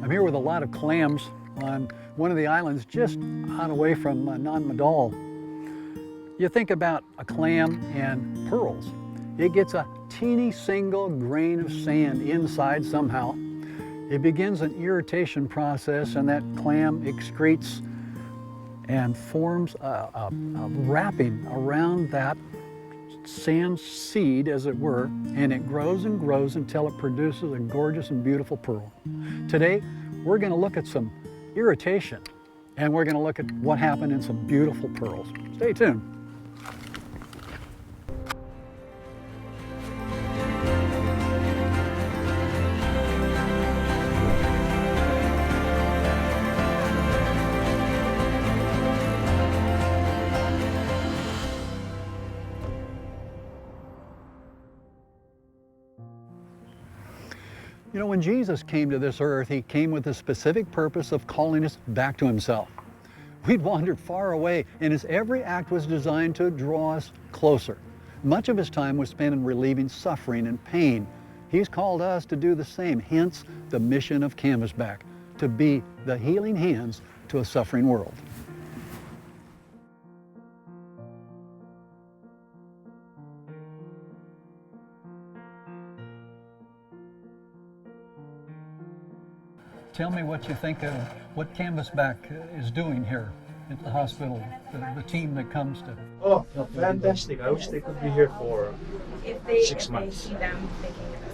I'm here with a lot of clams on one of the islands just on away from Non-Madal. You think about a clam and pearls. It gets a teeny single grain of sand inside somehow. It begins an irritation process, and that clam excretes and forms a wrapping around that sand seed, as it were, and it grows and grows until it produces a gorgeous and beautiful pearl. Today, we're going to look at some irritation, and we're going to look at what happened in some beautiful pearls. Stay tuned. You know, when Jesus came to this earth, he came with the specific purpose of calling us back to himself. We'd wandered far away, and his every act was designed to draw us closer. Much of his time was spent in relieving suffering and pain. He's called us to do the same, hence the mission of Canvasback, to be the healing hands to a suffering world. Tell me what you think of what Canvasback is doing here at the hospital, the team that comes to... Oh, fantastic. I wish they could be here for 6 months.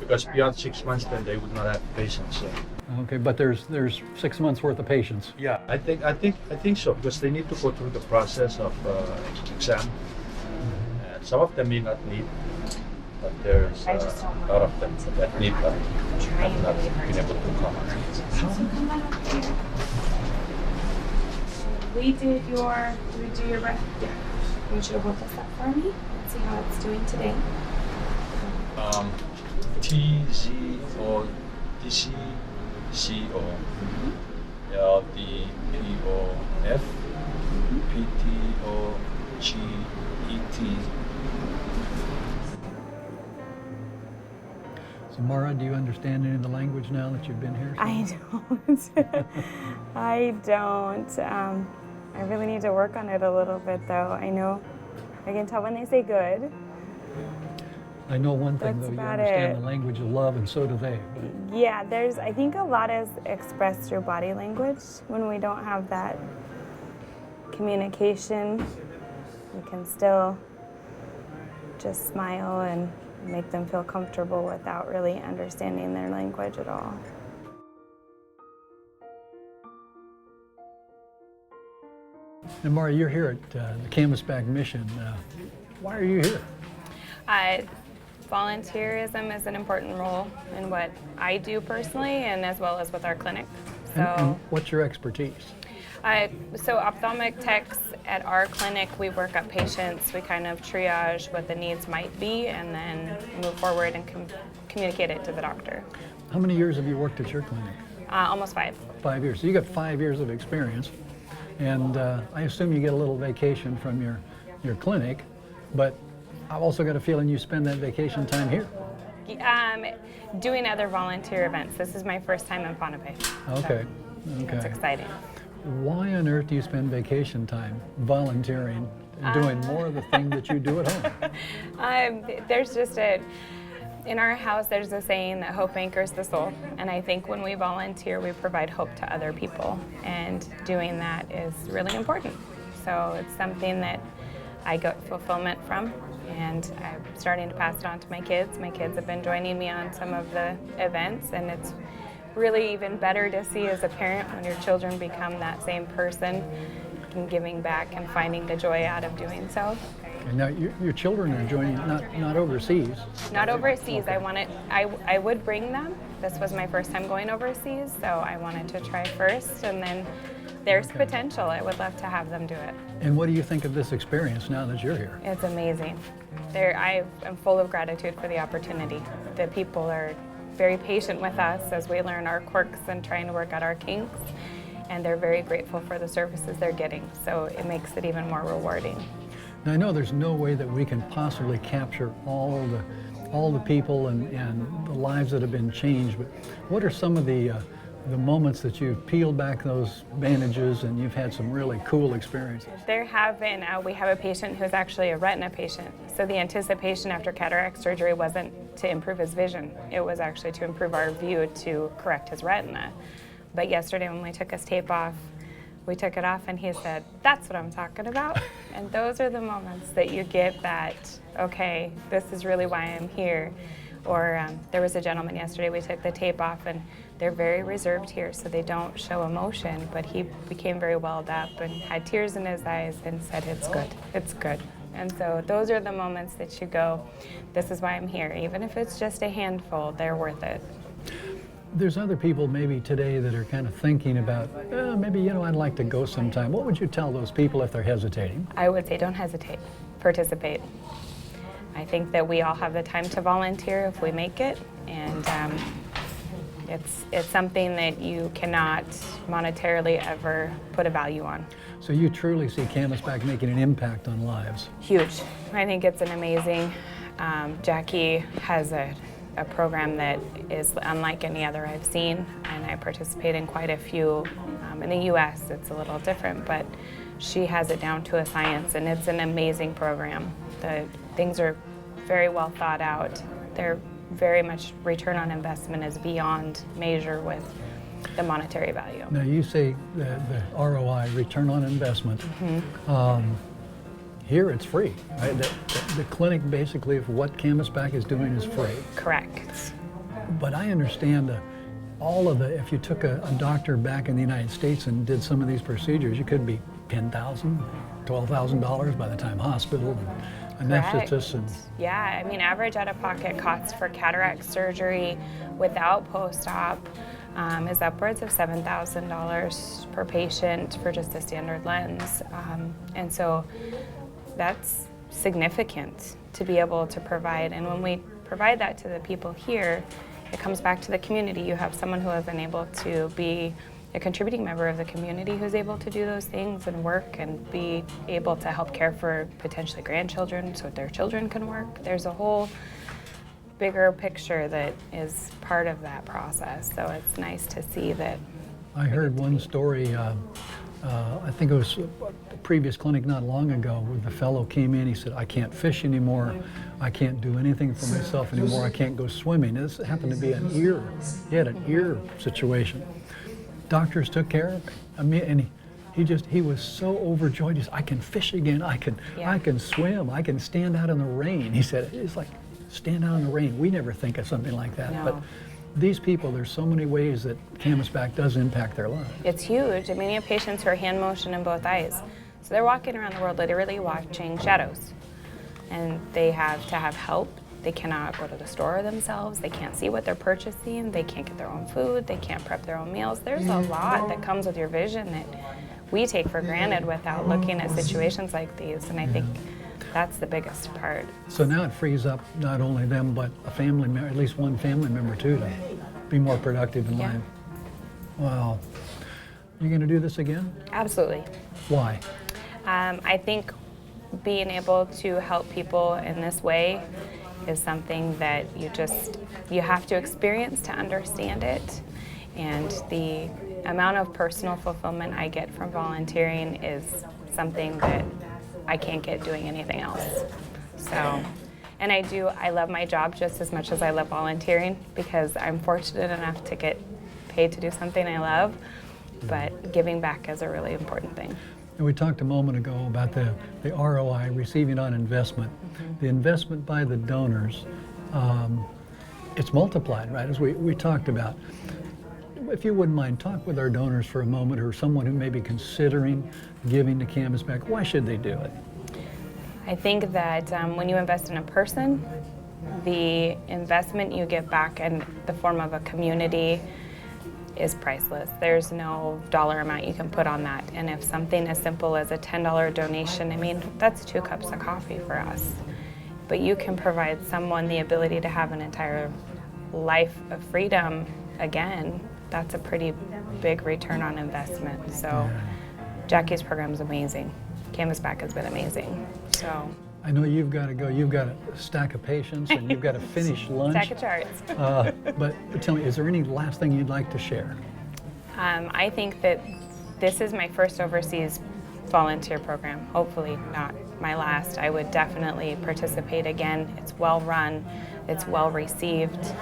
Because beyond 6 months, then they would not have patients. So. Okay, but there's 6 months worth of patients. Yeah, I think so, because they need to go through the process of exam. And some of them may not need, but there's a lot of them that need but have not been able to come. We do your breath. Yeah. I want you to hold this up for me. Let's see how it's doing today. TCO, DCCO, LDPOF, PTOGET. So Mara, do you understand any of the language now that you've been here? I don't. I don't. I really need to work on it a little bit, though. I know I can tell when they say good. I know one thing, That's though, you about understand it. the language of love, and so do they. Yeah, I think a lot is expressed through body language. When we don't have that communication, we can still just smile and make them feel comfortable without really understanding their language at all. And Mara, you're here at the Canvasback mission. Why are you here? Volunteerism is an important role in what I do personally, and as well as with our clinic. And what's your expertise? So ophthalmic techs at our clinic, we work up patients, we kind of triage what the needs might be, and then move forward and communicate it to the doctor. How many years have you worked at your clinic? Almost 5. 5 years. So you got 5 years of experience, and I assume you get a little vacation from your clinic, but I've also got a feeling you spend that vacation time here. Doing other volunteer events. This is my first time in Pohnpei. Okay. So it's exciting. Why on earth do you spend vacation time volunteering and doing more of the thing that you do at home? There's just in our house, there's a saying that hope anchors the soul. And I think when we volunteer, we provide hope to other people. And doing that is really important. So it's something that I get fulfillment from. And I'm starting to pass it on to my kids. My kids have been joining me on some of the events, and it's really even better to see as a parent when your children become that same person and giving back and finding the joy out of doing so. And now your children are joining, not overseas. Not overseas. Okay. I would bring them. This was my first time going overseas, so I wanted to try first, and then there's potential. I would love to have them do it. And what do you think of this experience now that you're here? It's amazing. I am full of gratitude for the opportunity. The people are very patient with us as we learn our quirks and trying to work out our kinks, and they're very grateful for the services they're getting, so it makes it even more rewarding. Now, I know there's no way that we can possibly capture all the people and the lives that have been changed, but what are some of the the moments that you've peeled back those bandages and you've had some really cool experiences? There have been, we have a patient who's actually a retina patient. So the anticipation after cataract surgery wasn't to improve his vision. It was actually to improve our view to correct his retina. But yesterday when we took his tape off, we took it off and he said, "That's what I'm talking about." And those are the moments that you get that, okay, this is really why I'm here. Or there was a gentleman yesterday, we took the tape off and they're very reserved here, so they don't show emotion, but he became very welled up and had tears in his eyes and said, "It's good, it's good." And so those are the moments that you go, this is why I'm here. Even if it's just a handful, they're worth it. There's other people maybe today that are kind of thinking about, maybe, I'd like to go sometime. What would you tell those people if they're hesitating? I would say don't hesitate, participate. I think that we all have the time to volunteer if we make it, and it's something that you cannot monetarily ever put a value on. So you truly see Canvasback making an impact on lives. Huge. I think it's an amazing. Jackie has a program that is unlike any other I've seen, and I participate in quite a few. In the U.S. it's a little different, but she has it down to a science, and it's an amazing program. The things are very well thought out. They're very much return on investment is beyond measure with the monetary value. Now you say the ROI, return on investment. Here it's free, right? The clinic basically of what Canvasback is doing is free. Correct. But I understand if you took a doctor back in the United States and did some of these procedures, you could be $10,000, $12,000 by the time hospital and anesthetist. Yeah, I mean, average out-of-pocket costs for cataract surgery without post-op is upwards of $7,000 per patient for just a standard lens. And so that's significant to be able to provide. And when we provide that to the people here, it comes back to the community. You have someone who has been able to be a contributing member of the community who's able to do those things and work and be able to help care for potentially grandchildren so their children can work. There's a whole bigger picture that is part of that process. So it's nice to see that. I heard one story, I think it was a previous clinic not long ago, where the fellow came in, he said, "I can't fish anymore, I can't do anything for myself anymore, I can't go swimming." This happened to be an ear, he had an ear situation. Doctors took care of him, and he was so overjoyed. He said, "I can fish again, I can swim, I can stand out in the rain." He said, it's like, stand out in the rain. We never think of something like that. No. But these people, there's so many ways that Canvasback does impact their lives. It's huge. I mean, you have patients who are hand motion in both eyes. So they're walking around the world literally watching shadows. And they have to have help. They cannot go to the store themselves. They can't see what they're purchasing. They can't get their own food. They can't prep their own meals. There's a lot that comes with your vision that we take for granted without looking at situations like these. And I think that's the biggest part. So now it frees up not only them, but a family member, at least one family member too, to be more productive in life. Wow. You going to do this again? Absolutely. Why? I think being able to help people in this way is something that you have to experience to understand it. And the amount of personal fulfillment I get from volunteering is something that I can't get doing anything else. So, and I love my job just as much as I love volunteering, because I'm fortunate enough to get paid to do something I love, but giving back is a really important thing. And we talked a moment ago about the ROI, receiving on investment. The investment by the donors, it's multiplied, right, as we talked about. If you wouldn't mind, talk with our donors for a moment, or someone who may be considering giving to Canvasback. Why should they do it? I think that when you invest in a person, the investment you get back in the form of a community is priceless. There's no dollar amount you can put on that. And if something as simple as a $10 donation, I mean, that's 2 cups of coffee for us. But you can provide someone the ability to have an entire life of freedom again. That's a pretty big return on investment. So Jackie's program is amazing. Canvasback has been amazing. So I know you've got to go. You've got a stack of patients, and you've got to finish lunch. Stack of charts. But tell me, is there any last thing you'd like to share? I think that this is my first overseas volunteer program, hopefully not my last. I would definitely participate again. It's well run, it's well received,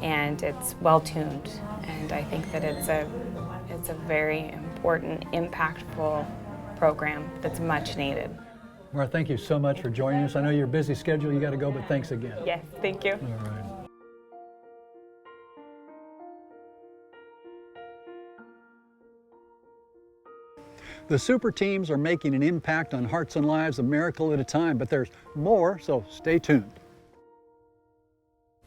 and it's well tuned. And I think that it's a very important, impactful program that's much needed. Well, thank you so much for joining us. I know you're a busy schedule, you got to go, but thanks again. Yes, thank you. All right. The super teams are making an impact on hearts and lives, a miracle at a time, but there's more, so stay tuned.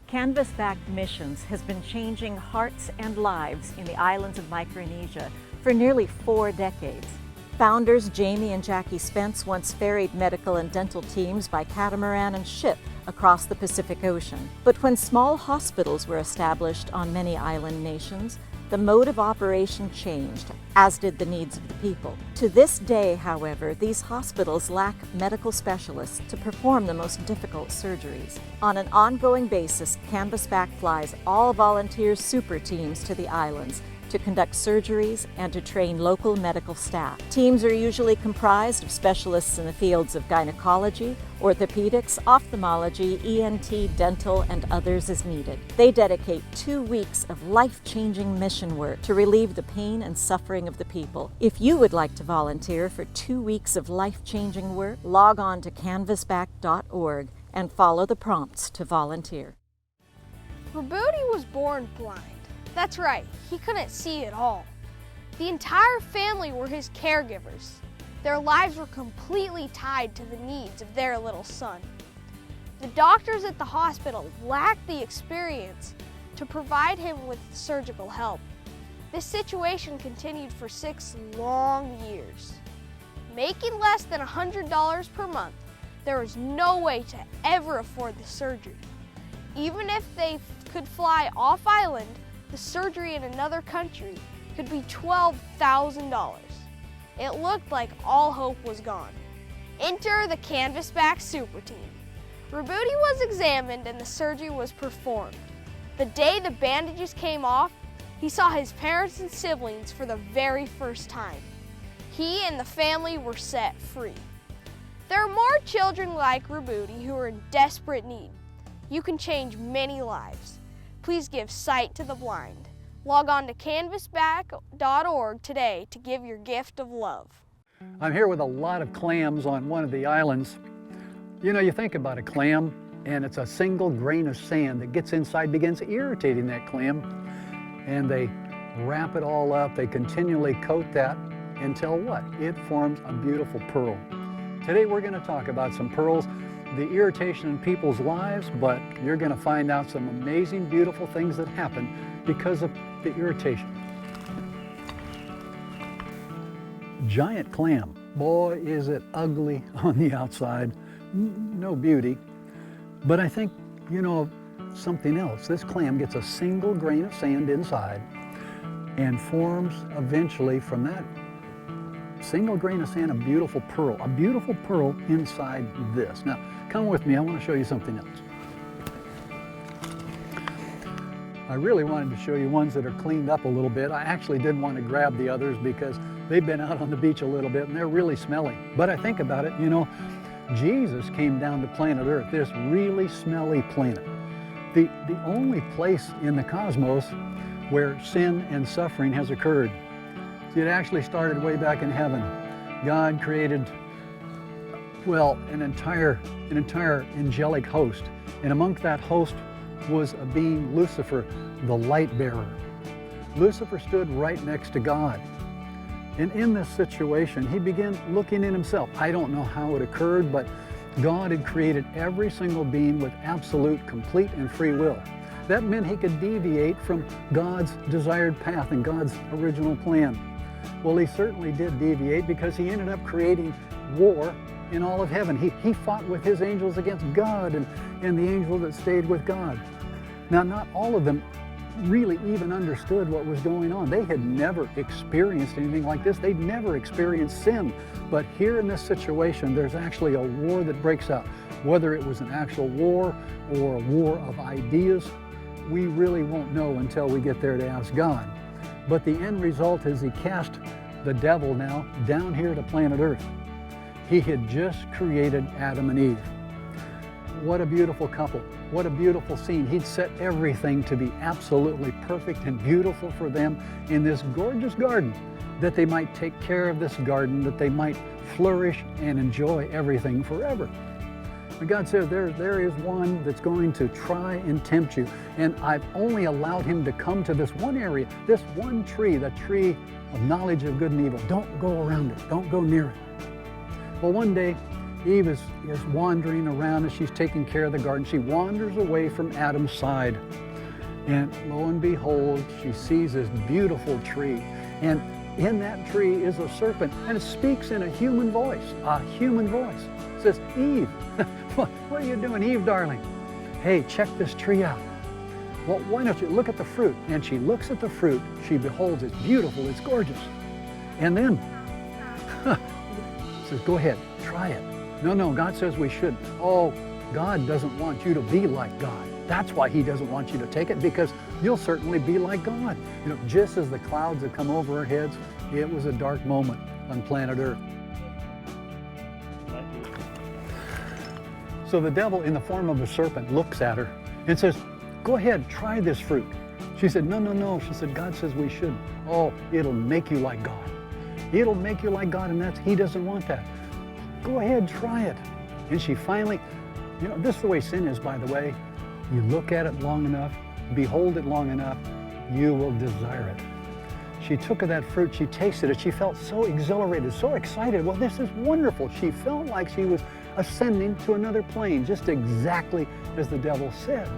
Canvasback Missions has been changing hearts and lives in the islands of Micronesia for nearly 4 decades. Founders Jamie and Jackie Spence once ferried medical and dental teams by catamaran and ship across the Pacific Ocean. But when small hospitals were established on many island nations, the mode of operation changed, as did the needs of the people. To this day, however, these hospitals lack medical specialists to perform the most difficult surgeries. On an ongoing basis, Canvasback flies all volunteer super teams to the islands to conduct surgeries and to train local medical staff. Teams are usually comprised of specialists in the fields of gynecology, orthopedics, ophthalmology, ENT, dental, and others as needed. They dedicate 2 weeks of life-changing mission work to relieve the pain and suffering of the people. If you would like to volunteer for 2 weeks of life-changing work, log on to canvasback.org and follow the prompts to volunteer. Rabudi was born blind. That's right, he couldn't see at all. The entire family were his caregivers. Their lives were completely tied to the needs of their little son. The doctors at the hospital lacked the experience to provide him with surgical help. This situation continued for 6 long years. Making less than $100 per month, there was no way to ever afford the surgery. Even if they could fly off island, the surgery in another country could be $12,000. It looked like all hope was gone. Enter the Canvasback super team. Rabudi was examined and the surgery was performed. The day the bandages came off, he saw his parents and siblings for the very first time. He and the family were set free. There are more children like Rabudi who are in desperate need. You can change many lives. Please give sight to the blind. Log on to canvasback.org today to give your gift of love. I'm here with a lot of clams on one of the islands. You know, you think about a clam, and it's a single grain of sand that gets inside, begins irritating that clam, and they wrap it all up. They continually coat that until what? It forms a beautiful pearl. Today we're going to talk about some pearls, the irritation in people's lives, but you're going to find out some amazing, beautiful things that happen because of the irritation. Giant clam. Boy, is it ugly on the outside. No beauty. But I think, you know, something else. This clam gets a single grain of sand inside and forms eventually from that single grain of sand a beautiful pearl inside this. Now, come with me, I want to show you something else. I really wanted to show you ones that are cleaned up a little bit. I actually did want to grab the others because they've been out on the beach a little bit and they're really smelly. But I think about it, you know, Jesus came down to planet Earth, this really smelly planet. The only place in the cosmos where sin and suffering has occurred. See, it actually started way back in heaven. God created, well, an entire angelic host. And among that host was a being, Lucifer, the light bearer. Lucifer stood right next to God. And in this situation, he began looking in himself. I don't know how it occurred, but God had created every single being with absolute, complete, and free will. That meant he could deviate from God's desired path and God's original plan. Well, he certainly did deviate because he ended up creating war in all of heaven. He fought with his angels against God and the angels that stayed with God. Now, not all of them really even understood what was going on. They had never experienced anything like this. They'd never experienced sin. But here in this situation, there's actually a war that breaks out. Whether it was an actual war or a war of ideas, we really won't know until we get there to ask God. But the end result is he cast the devil now down here to planet Earth. He had just created Adam and Eve. What a beautiful couple. What a beautiful scene. He'd set everything to be absolutely perfect and beautiful for them in this gorgeous garden, that they might take care of this garden, that they might flourish and enjoy everything forever. And God says there is one that's going to try and tempt you. And I've only allowed him to come to this one area, this one tree, the tree of knowledge of good and evil. Don't go around it. Don't go near it. Well, one day, Eve is wandering around as she's taking care of the garden. She wanders away from Adam's side. And lo and behold, she sees this beautiful tree. And in that tree is a serpent. And it speaks in a human voice. It says, Eve, what are you doing, Eve, darling? Hey, check this tree out. Well, why don't you look at the fruit? And she looks at the fruit. She beholds, it's beautiful, it's gorgeous. And then, says, go ahead, try it. No, God says we shouldn't. Oh, God doesn't want you to be like God. That's why he doesn't want you to take it, because you'll certainly be like God. You know, just as the clouds have come over our heads, it was a dark moment on planet Earth. So the devil, in the form of a serpent, looks at her and says, go ahead, try this fruit. She said, no. She said, God says we shouldn't. Oh, it'll make you like God. It'll make you like God, and he doesn't want that. Go ahead, try it. And she finally, you know, this is the way sin is, by the way. You look at it long enough, behold it long enough, you will desire it. She took of that fruit, she tasted it, she felt so exhilarated, so excited. Well, this is wonderful. She felt like she was ascending to another plane, just exactly as the devil said.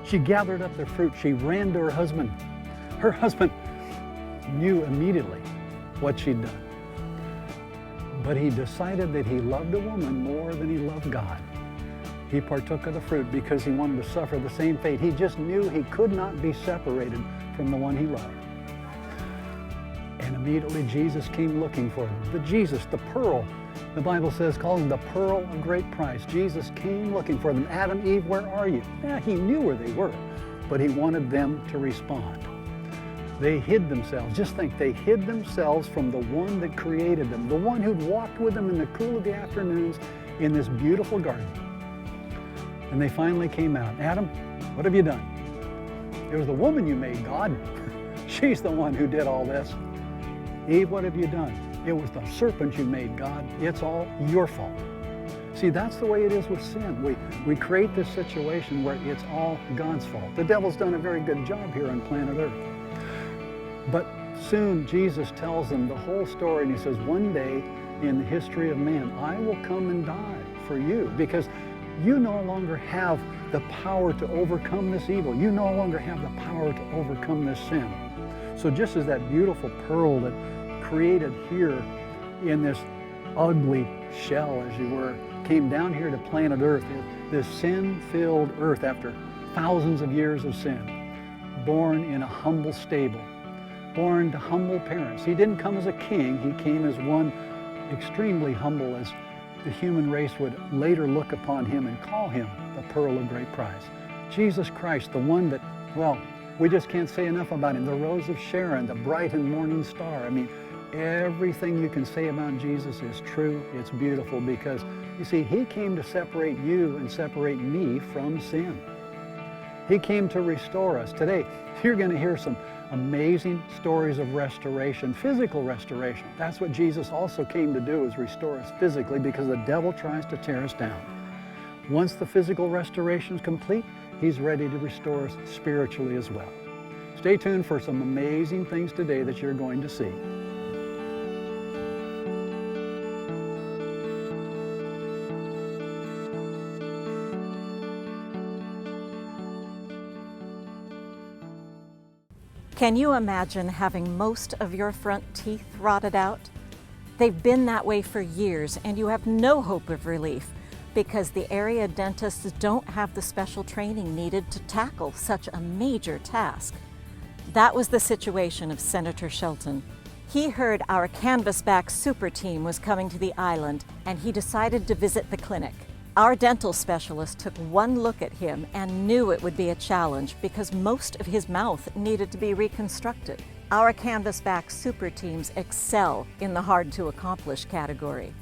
She gathered up the fruit, she ran to her husband. Her husband knew immediately what she'd done. But he decided that he loved a woman more than he loved God. He partook of the fruit because he wanted to suffer the same fate. He just knew he could not be separated from the one he loved. And immediately Jesus came looking for him. The pearl, the Bible says, calls him the pearl of great price. Jesus came looking for them. Adam, Eve, where are you? Yeah, he knew where they were, but he wanted them to respond. They hid themselves. Just think, they hid themselves from the one that created them, the one who'd walked with them in the cool of the afternoons in this beautiful garden. And they finally came out. Adam, what have you done? It was the woman you made, God. She's the one who did all this. Eve, what have you done? It was the serpent you made, God. It's all your fault. See, that's the way it is with sin. We create this situation where it's all God's fault. The devil's done a very good job here on planet Earth. But soon Jesus tells them the whole story, and he says, one day in the history of man, I will come and die for you, because you no longer have the power to overcome this evil. You no longer have the power to overcome this sin. So just as that beautiful pearl that created here in this ugly shell, as you were, came down here to planet Earth, this sin-filled earth after thousands of years of sin, born in a humble stable, born to humble parents. He didn't come as a king, he came as one extremely humble, as the human race would later look upon him and call him the pearl of great price. Jesus Christ, the one that, well, we just can't say enough about him. The Rose of Sharon, the bright and morning star. I mean, everything you can say about Jesus is true, it's beautiful, because you see, he came to separate you and separate me from sin. He came to restore us. Today, you're going to hear some amazing stories of restoration, physical restoration. That's what Jesus also came to do, is restore us physically, because the devil tries to tear us down. Once the physical restoration is complete, he's ready to restore us spiritually as well. Stay tuned for some amazing things today that you're going to see. Can you imagine having most of your front teeth rotted out? They've been that way for years, and you have no hope of relief because the area dentists don't have the special training needed to tackle such a major task. That was the situation of Senator Shelton. He heard our Canvasback super team was coming to the island, and he decided to visit the clinic. Our dental specialist took one look at him and knew it would be a challenge because most of his mouth needed to be reconstructed. Our Canvasback super teams excel in the hard to accomplish category.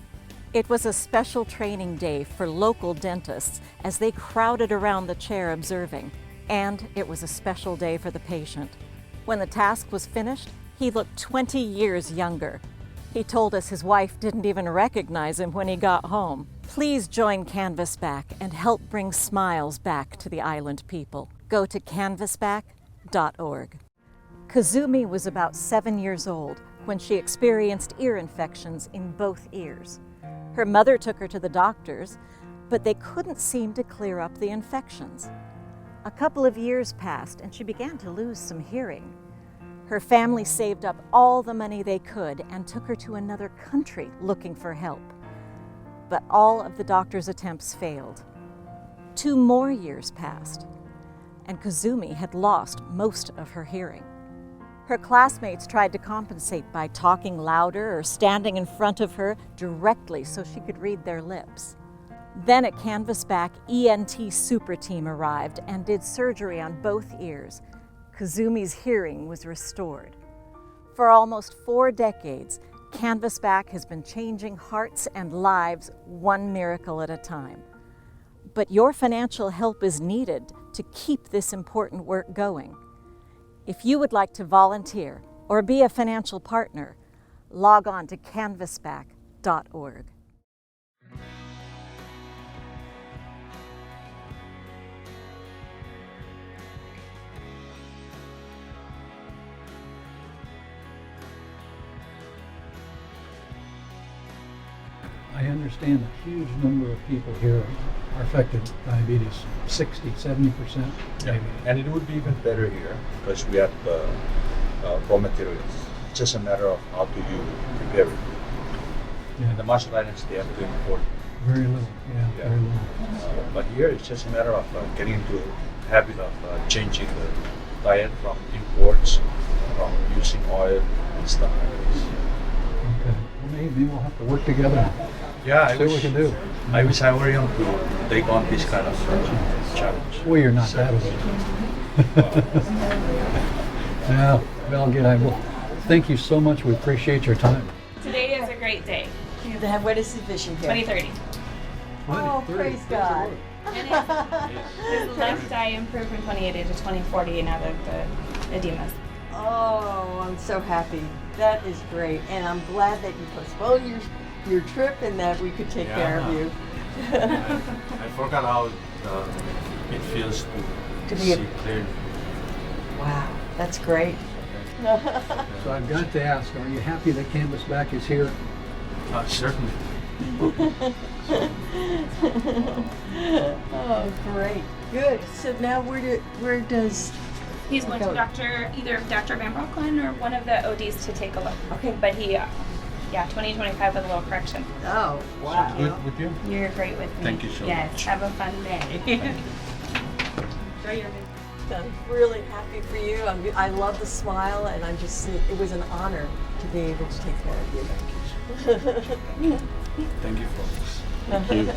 It was a special training day for local dentists as they crowded around the chair observing, and it was a special day for the patient. When the task was finished, he looked 20 years younger. He told us his wife didn't even recognize him when he got home. Please join Canvasback and help bring smiles back to the island people. Go to canvasback.org. Kazumi was about 7 years old when she experienced ear infections in both ears. Her mother took her to the doctors, but they couldn't seem to clear up the infections. A couple of years passed and she began to lose some hearing. Her family saved up all the money they could and took her to another country looking for help. But all of the doctor's attempts failed. 2 more years passed, and Kazumi had lost most of her hearing. Her classmates tried to compensate by talking louder or standing in front of her directly so she could read their lips. Then a Canvasback ENT super team arrived and did surgery on both ears. Kazumi's hearing was restored. For almost 4 decades, Canvasback has been changing hearts and lives one miracle at a time. But your financial help is needed to keep this important work going. If you would like to volunteer or be a financial partner, log on to canvasback.org. I understand a huge number of people here are affected by diabetes, 60, 70% maybe. And it would be even better here because we have raw materials. It's just a matter of how do you prepare it. Yeah. In the martial islands, they have to import. Very little, yeah. Very little. But here, it's just a matter of getting into the habit of changing the diet from imports, from using oil and stuff. Okay. Well, maybe we'll have to work together. Yeah, See what we can do. I wish I were young to take on this kind of challenge. Well, you're not that old. Yeah, well, well, thank you so much. We appreciate your time. Today is a great day. What is his vision here? 2030. Oh, praise God. His left eye improved from 2080 to 2040 now that the edemas. Oh, I'm so happy. That is great. And I'm glad that you postponed your trip and that we could take care of you. I forgot how it feels to be see clearly. Wow, that's great. So I've got to ask, are you happy that Canvasback is here? Certainly. Oh, great. Good. So now where does... He's going to either Dr. Van Brocklin or one of the ODs to take a look. Okay. But he, 2025 with a little correction. Oh, wow. Good with you? You're great with me. Thank you so yes, much. have a fun day. Enjoy your visit. I'm really happy for you. I love the smile, and it was an honor to be able to take care of you. Thank you, folks. Thank you.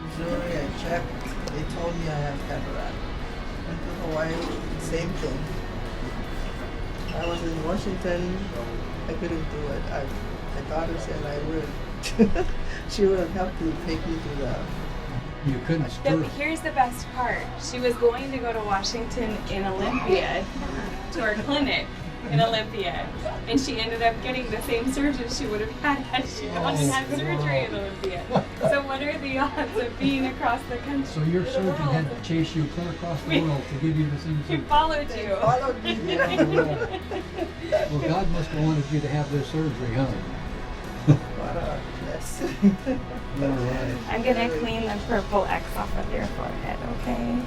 Missouri, I checked. They told me I have cataract. Went to Hawaii, same thing. I was in Washington. I couldn't do it. My daughter said I would. She would have helped me take me to the... You couldn't stir. Here's the best part. She was going to go to Washington in Olympia to our clinic in Olympia, and she ended up getting the same surgeon she would have had she gone and had surgery in Olympia. So what are the odds of being across the country? So your surgeon had to chase you clear across the world to give you the same He surgery. followed you. Followed me there. Well, God must have wanted you to have this surgery, huh? What a mess. All right. I'm gonna clean the purple X off of your forehead, okay?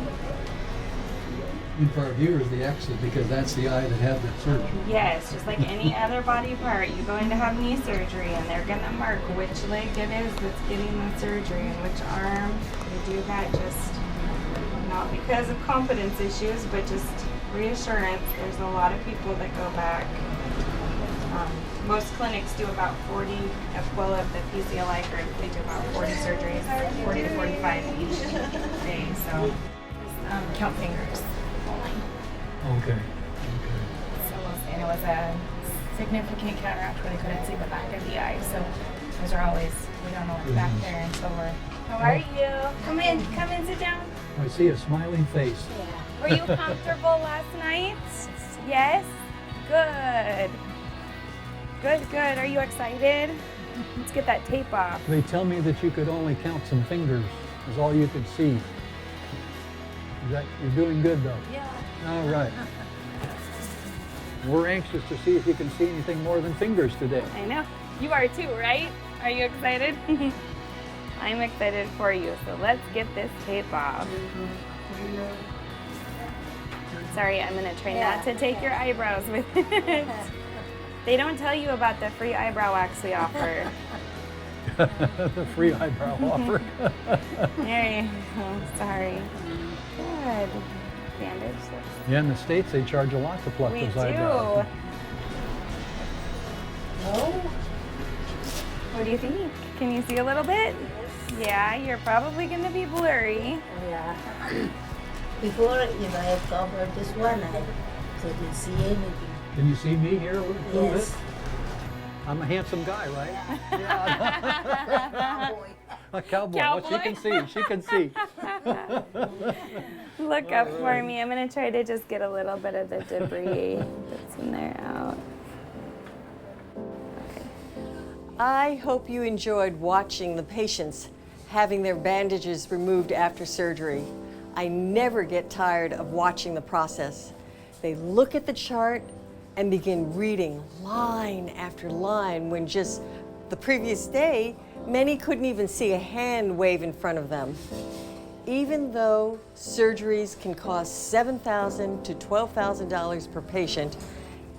And for our viewers, the X is because that's the eye that had that surgery. Yes, just like any other body part, you go in to have knee surgery and they're gonna mark which leg it is that's getting the surgery and which arm. They do that just not because of competence issues, but just reassurance. There's a lot of people that go back. Most clinics do about 40, well, of the PCLI group, they do about 40 surgeries, 40 to 45 each day, so count fingers. Okay. So and it was a significant cataract where they couldn't see the back of the eye. So those are always, we don't know what's back there until we're. How are you? Come in, sit down. I see a smiling face. Were you comfortable last night? Yes? Good. Good. Are you excited? Let's get that tape off. They tell me that you could only count some fingers, is all you could see. You're doing good though. Yeah. All right. We're anxious to see if you can see anything more than fingers today. I know. You are too, right? Are you excited? I'm excited for you, so let's get this tape off. Sorry, I'm gonna try not to take your eyebrows with it. They don't tell you about the free eyebrow wax we offer. The free eyebrow offer. There you go, sorry. Good. Bandage this. Yeah, in the States they charge a lot to pluck We those do. eyebrows. Oh. What do you think? Can you see a little bit? Yeah, you're probably going to be blurry. Yeah. Before, I covered this one eye, so I didn't see anything. Can you see me here a little Yes. bit? I'm a handsome guy, right? Yeah. A cowboy. Oh, she can see. She can see. Look up for me. I'm going to try to just get a little bit of the debris that's in there out. I hope you enjoyed watching the patients having their bandages removed after surgery. I never get tired of watching the process. They look at the chart and begin reading line after line when just the previous day, many couldn't even see a hand wave in front of them. Even though surgeries can cost $7,000 to $12,000 per patient,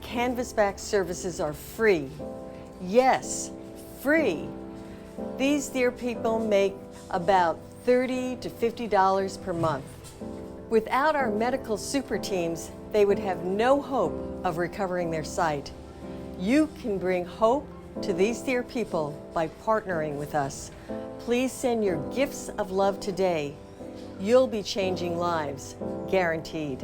Canvasback services are free. Yes, free. These dear people make about $30 to $50 per month. Without our medical super teams, they would have no hope of recovering their sight. You can bring hope to these dear people by partnering with us. Please send your gifts of love today. You'll be changing lives, guaranteed.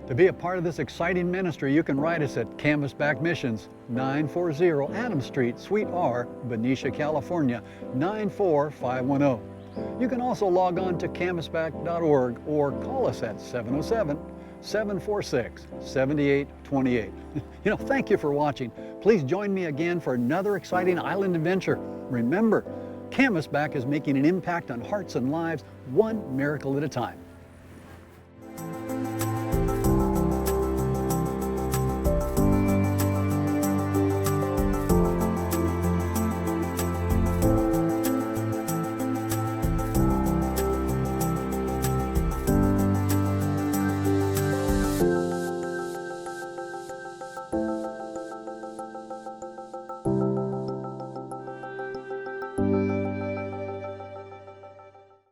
To be a part of this exciting ministry, you can write us at Canvasback Missions, 940 Adams Street, Suite R, Benicia, California, 94510. You can also log on to canvasback.org or call us at 707-746-7828. Thank you for watching. Please join me again for another exciting island adventure. Remember, Canvasback is making an impact on hearts and lives, one miracle at a time.